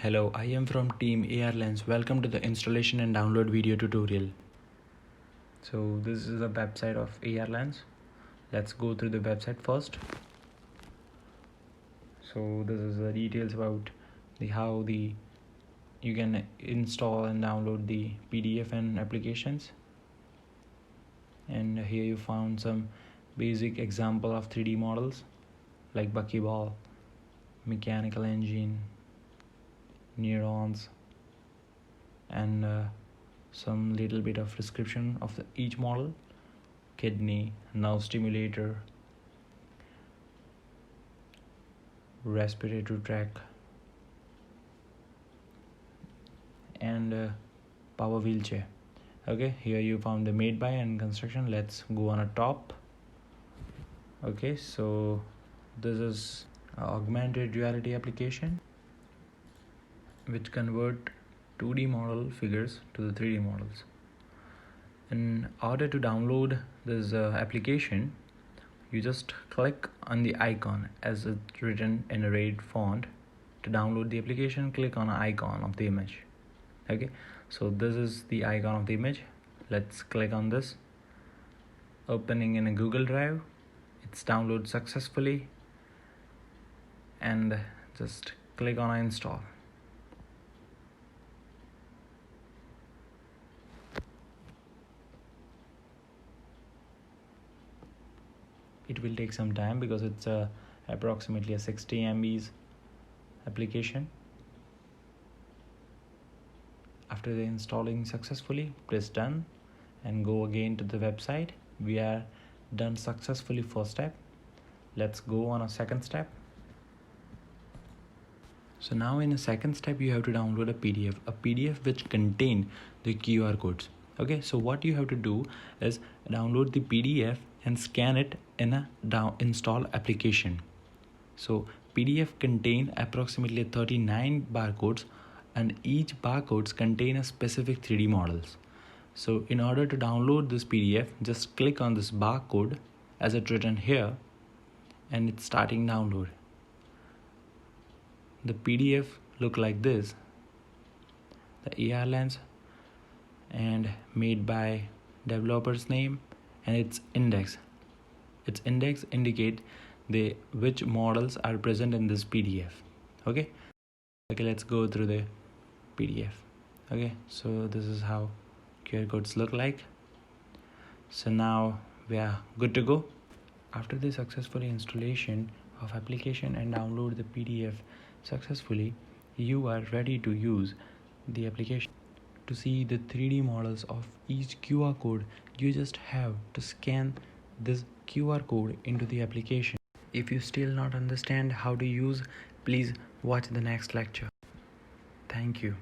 Hello, I am from Team Airlines. Welcome to the installation and download video tutorial. So this is the website of Airlines. Let's go through the website first. So this is the details about how you can install and download the PDF and applications. And here you found some basic example of 3D models like buckyball, mechanical engine, neurons, and some little bit of description of each model: kidney, nerve stimulator, respiratory tract, and power wheelchair. Okay, here you found the made by and construction. Let's go on a top. Okay, so this is augmented reality application which convert 2D model figures to the 3D models. In order to download this application, you just click on the icon as it's written in a red font. To download the application, click on an icon of the image. Okay, so this is the icon of the image. Let's click on this. Opening in a Google Drive. It's downloaded successfully, and just click on install. It will take some time because it's approximately a 60 MBs application. After the installing successfully, press done and go again to the website. We are done successfully first step. Let's go on a second step. So now in a second step, you have to download a PDF which contain the QR codes. Okay, so what you have to do is download the PDF and scan it in a install application. So PDF contain approximately 39 barcodes, and each barcodes contain a specific 3D models. So in order to download this PDF, just click on this barcode as it's written here, and it's starting download. The PDF look like this: the airlines and made by developer's name and its index. Its index indicate which models are present in this PDF. Okay, let's go through the PDF. Okay, so this is how QR codes look like. So now we are good to go. After the successful installation of application and download the PDF successfully, you are ready to use the application. To see the 3D models of each QR code, you just have to scan this QR code into the application. If you still not understand how to use, please watch the next lecture. Thank you.